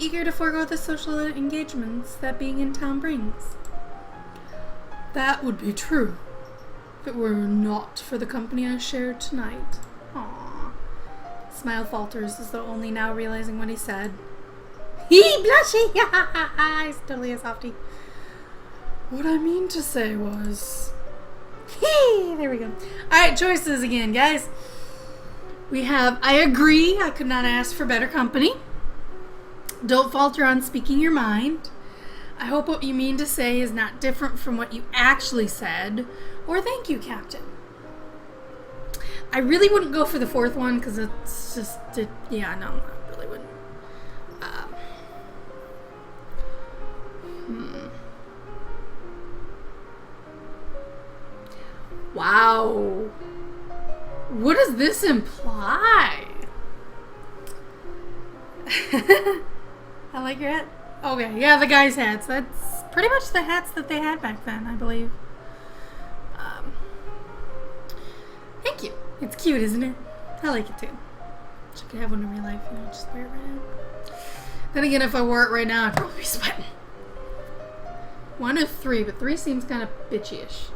eager to forego the social engagements that being in town brings. That would be true, if it were not for the company I shared tonight. Aww. Smile falters as though only now realizing what he said. He blushy! He's totally a softie. What I mean to say was... There we go. Alright, choices again, guys. We have, I agree, I could not ask for better company. Don't falter on speaking your mind. I hope what you mean to say is not different from what you actually said. Or thank you, Captain. I really wouldn't go for the fourth one because it's just, yeah, no, I really wouldn't. Wow. What does this imply? I like your hat. Okay, yeah, the guys' hats. That's pretty much the hats that they had back then, I believe. Thank you. It's cute, isn't it? I like it too. Wish I could have one in real life, you know, just wear it right now. Then again, if I wore it right now, I'd probably be sweating. 1 of 3, but 3 seems kind of bitchy-ish.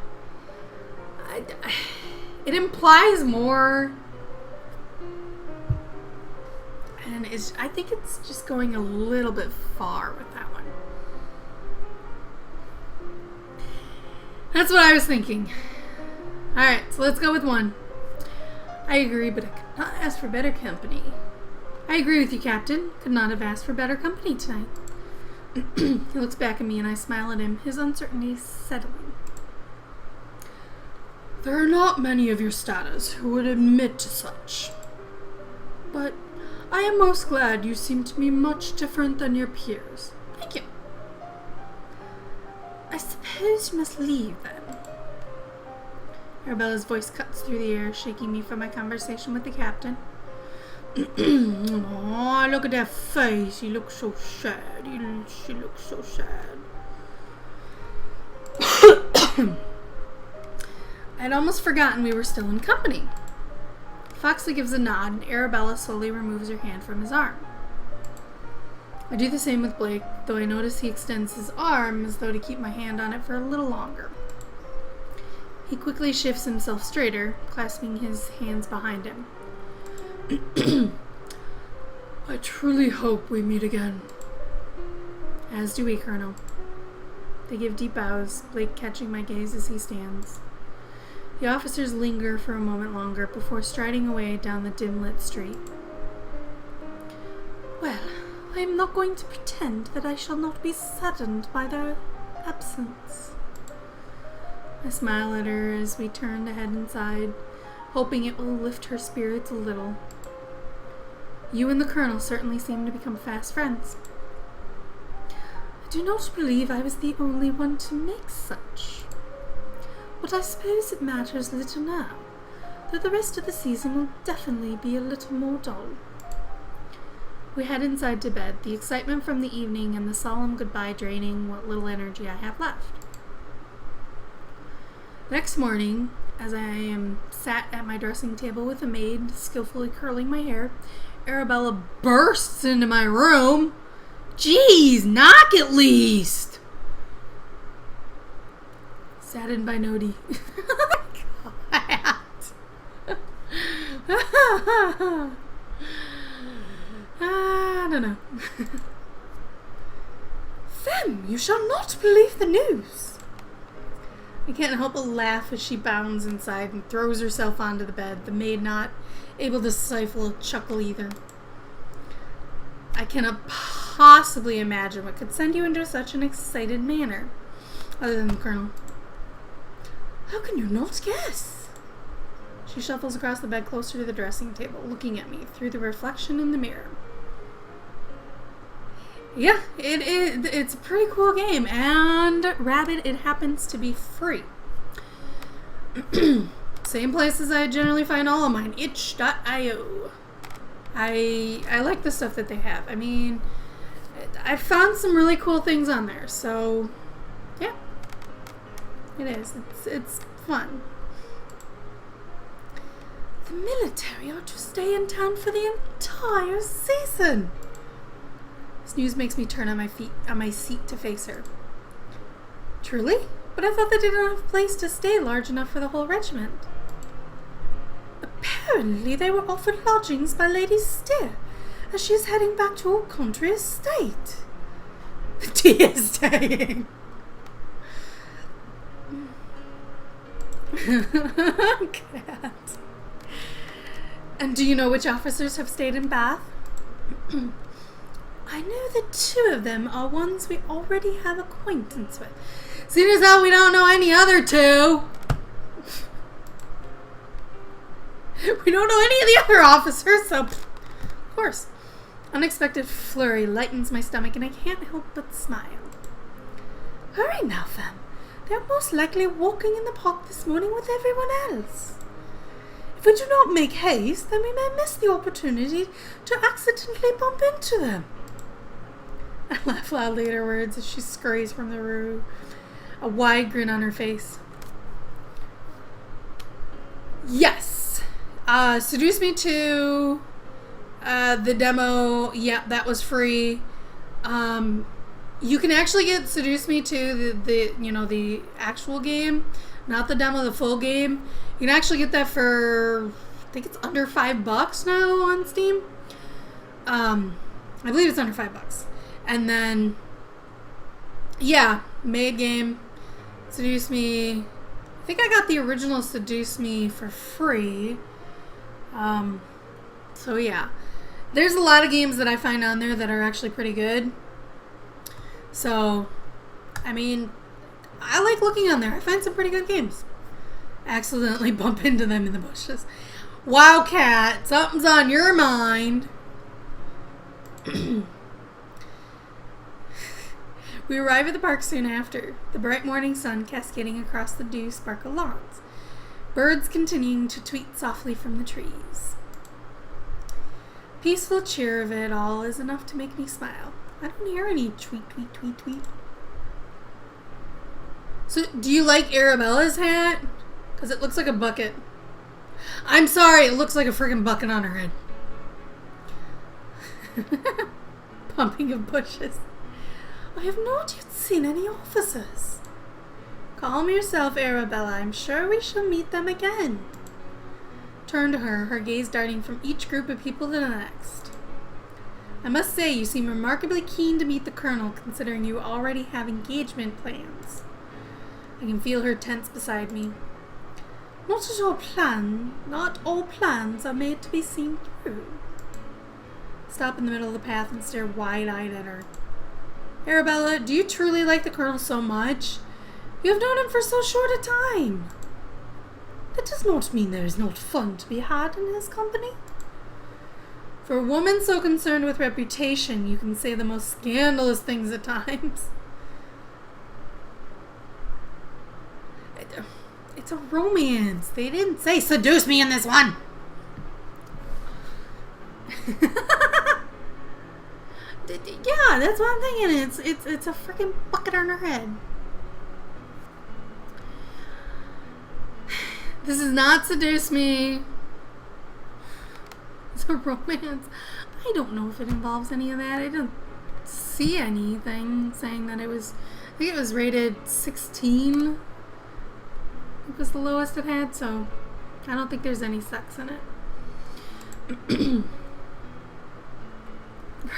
It implies more, and I think it's just going a little bit far with that one. That's what I was thinking. Alright, so let's go with 1. I agree, but I could not ask for better company. I agree with you, Captain. Could not have asked for better company tonight. He looks back at me and I smile at him, his uncertainty settling. There are not many of your status who would admit to such. But I am most glad you seem to be much different than your peers. Thank you. I suppose you must leave, then. Arabella's voice cuts through the air, shaking me from my conversation with the captain. Oh, look at that face. He looks so sad. She looks so sad. I'd almost forgotten we were still in company. Foxley gives a nod, and Arabella slowly removes her hand from his arm. I do the same with Blake, though I notice he extends his arm as though to keep my hand on it for a little longer. He quickly shifts himself straighter, clasping his hands behind him. I truly hope we meet again. As do we, Colonel. They give deep bows, Blake catching my gaze as he stands. The officers linger for a moment longer before striding away down the dim-lit street. Well, I am not going to pretend that I shall not be saddened by their absence. I smile at her as we turn to head inside, hoping it will lift her spirits a little. You and the Colonel certainly seem to become fast friends. I do not believe I was the only one to make such. But I suppose it matters little now, though the rest of the season will definitely be a little more dull. We head inside to bed, the excitement from the evening and the solemn goodbye draining what little energy I have left. Next morning, as I am sat at my dressing table with a maid skillfully curling my hair, Arabella bursts into my room. Jeez, knock at least! Saddened by Nodi. I don't know. Femme, you shall not believe the news. I can't help but laugh as she bounds inside and throws herself onto the bed, the maid not able to stifle a chuckle either. I cannot possibly imagine what could send you into such an excited manner, other than the Colonel. How can you not guess? She shuffles across the bed closer to the dressing table, looking at me through the reflection in the mirror. Yeah, it's a pretty cool game, and Rabbit, it happens to be free. Same place as I generally find all of mine, itch.io. I like the stuff that they have. I mean, I found some really cool things on there, so yeah. It is. It's fun. The military are to stay in town for the entire season. This news makes me turn on my seat to face her. Truly? But I thought they didn't have a place to stay large enough for the whole regiment. Apparently they were offered lodgings by Lady Steer, as she is heading back to Old Country Estate. Tea is staying. Cat. And do you know which officers have stayed in Bath? I know that 2 of them are ones we already have acquaintance with. Seeing as how we don't know any other 2. We don't know any of the other officers, so of course. Unexpected flurry lightens my stomach and I can't help but smile. Hurry now, fam. They're most likely walking in the park this morning with everyone else. If we do not make haste, then we may miss the opportunity to accidentally bump into them. I laugh loudly at her words as she scurries from the room, a wide grin on her face. Yes! Seduce Me to the demo, yeah, that was free. You can actually get Seduce Me to the actual game, not the demo, the full game. You can actually get that for, I think it's under $5 now on Steam. I believe it's under $5. And then, yeah, made game, Seduce Me. I think I got the original Seduce Me for free. So yeah, there's a lot of games that I find on there that are actually pretty good. So, I mean, I like looking on there. I find some pretty good games. Accidentally bump into them in the bushes. Wildcat, something's on your mind. We arrive at the park soon after, the bright morning sun cascading across the dew-sparkled lawns. Birds continuing to tweet softly from the trees. Peaceful cheer of it all is enough to make me smile. I don't hear any tweet, tweet, tweet, tweet. So, do you like Arabella's hat? Because it looks like a bucket. I'm sorry, it looks like a friggin' bucket on her head. Pumping of bushes. I have not yet seen any officers. Calm yourself, Arabella. I'm sure we shall meet them again. Turn to her, her gaze darting from each group of people to the next. I must say, you seem remarkably keen to meet the Colonel, considering you already have engagement plans. I can feel her tense beside me. Not all plans are made to be seen through. Stop in the middle of the path and stare wide-eyed at her. Arabella, do you truly like the Colonel so much? You have known him for so short a time. That does not mean there is not fun to be had in his company. For a woman so concerned with reputation, you can say the most scandalous things at times. It's a romance. They didn't say seduce me in this one. Yeah, that's what I'm thinking. It's a freaking bucket on her head. This is not Seduce Me. It's a romance. I don't know if it involves any of that. I didn't see anything saying that it was. I think it was rated 16. It was the lowest it had, so I don't think there's any sex in it.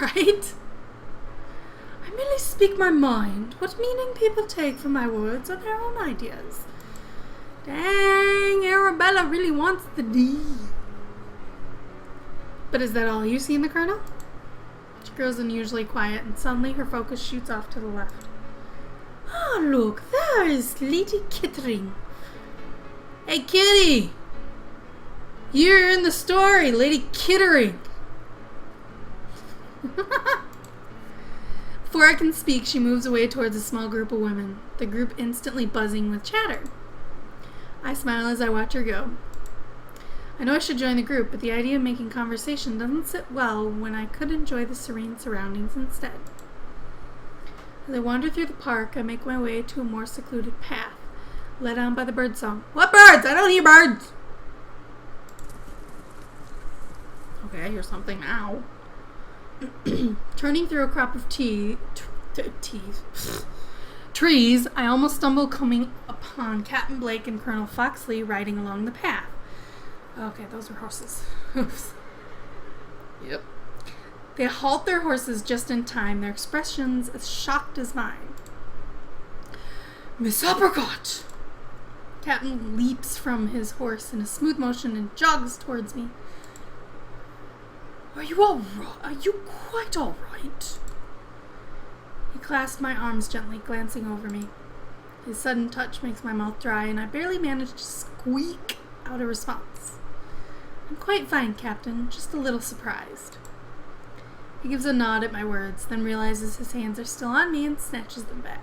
Right? I merely speak my mind. What meaning people take from my words are their own ideas. Dang, Arabella really wants the D. But is that all you see in the Colonel? She grows unusually quiet, and suddenly her focus shoots off to the left. Ah, look, there is Lady Kittering. Hey, Kitty! You're in the story, Lady Kittering. Before I can speak, she moves away towards a small group of women, the group instantly buzzing with chatter. I smile as I watch her go. I know I should join the group, but the idea of making conversation doesn't sit well when I could enjoy the serene surroundings instead. As I wander through the park, I make my way to a more secluded path, led on by the birdsong. What birds? I don't hear birds! Okay, I hear something now. Turning through a crop of trees, I almost stumbled coming upon Captain Blake and Colonel Foxley riding along the path. Okay, those are horses. Oops. Yep. They halt their horses just in time, their expressions as shocked as mine. Miss Apricot! Captain leaps from his horse in a smooth motion and jogs towards me. Are you all right? Are you quite all right? He clasped my arms gently, glancing over me. His sudden touch makes my mouth dry, and I barely manage to squeak out a response. I'm quite fine, Captain, just a little surprised. He gives a nod at my words, then realizes his hands are still on me and snatches them back.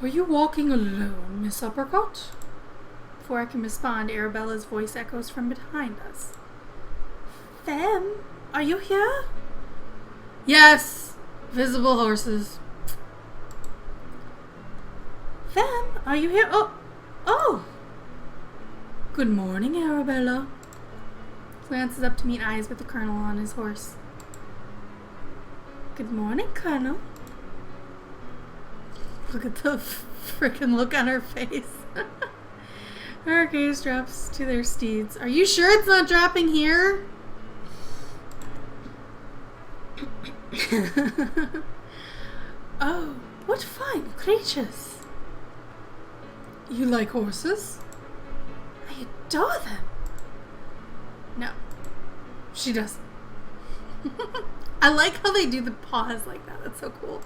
Are you walking alone, Miss Apricot? Before I can respond, Arabella's voice echoes from behind us. Fem, are you here? Yes! Visible horses. Fem, are you here? Oh! Good morning, Arabella. Glances up to meet eyes with the Colonel on his horse. Good morning, Colonel. Look at the freaking look on her face. Her gaze drops to their steeds. Are you sure it's not dropping here? Oh, what fine creatures. You like horses? I adore them. No, she doesn't. I like how they do the paws like that. That's so cool.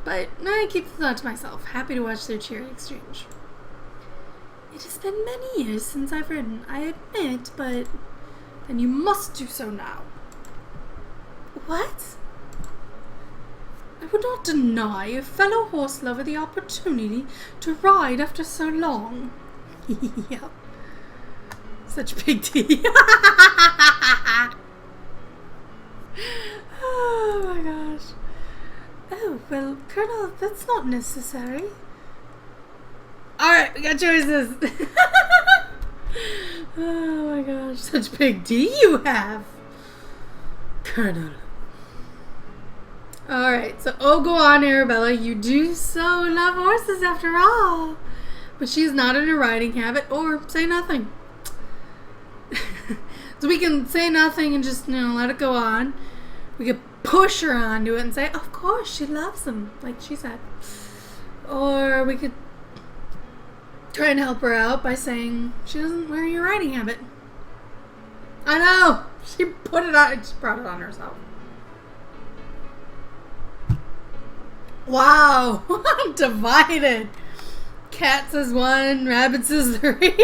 But I keep the thought to myself, happy to watch their cheery exchange. It has been many years since I've ridden, I admit, but then you must do so now. What? I would not deny a fellow horse lover the opportunity to ride after so long. Yep. Such big tea. Oh my gosh. Oh, well, Colonel, that's not necessary. Alright, we got choices. Oh my gosh, such big D you have. Colonel. Alright, so go on, Arabella. You do so love horses after all. But she's not in a riding habit, or say nothing. So we can say nothing and just, let it go on. We could push her onto it and say, of course, she loves them, like she said. Or we could try and help her out by saying she doesn't wear your riding habit. I know! She put it on, she brought it on herself. Wow! Divided! Cat says 1, rabbit says 3.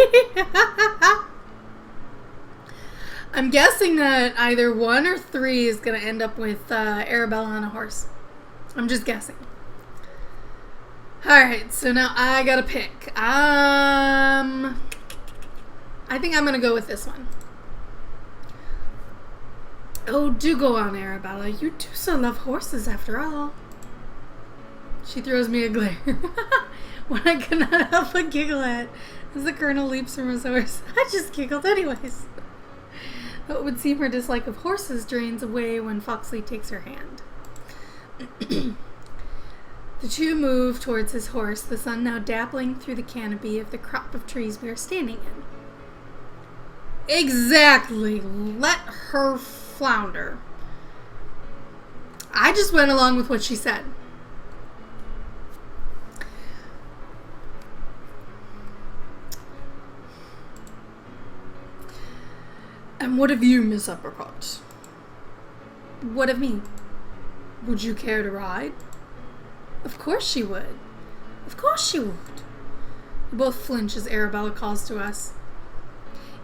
I'm guessing that either 1 or 3 is going to end up with Arabella on a horse. I'm just guessing. Alright, so now I gotta pick. I think I'm going to go with this one. Oh, do go on, Arabella. You do so love horses after all. She throws me a glare. What I cannot help but giggle at as the Colonel leaps from his horse. I just giggled anyways. What would seem her dislike of horses drains away when Foxley takes her hand. The two move towards his horse, the sun now dappling through the canopy of the crop of trees we are standing in. Exactly. Let her flounder. I just went along with what she said. And what of you, Miss Apricot? What of me? Would you care to ride? Of course she would. Of course she would. We both flinch as Arabella calls to us.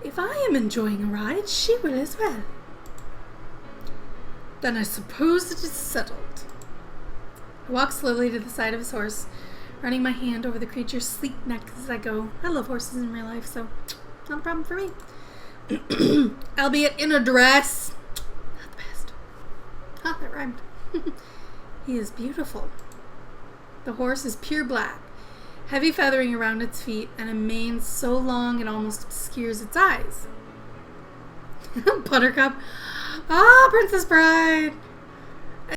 If I am enjoying a ride, she will as well. Then I suppose it is settled. I walk slowly to the side of his horse, running my hand over the creature's sleek neck as I go. I love horses in real life, so not a problem for me. Albeit in a dress. Not the best. Ah, that rhymed. He is beautiful. The horse is pure black, heavy feathering around its feet, and a mane so long it almost obscures its eyes. Buttercup. Ah, Princess Bride!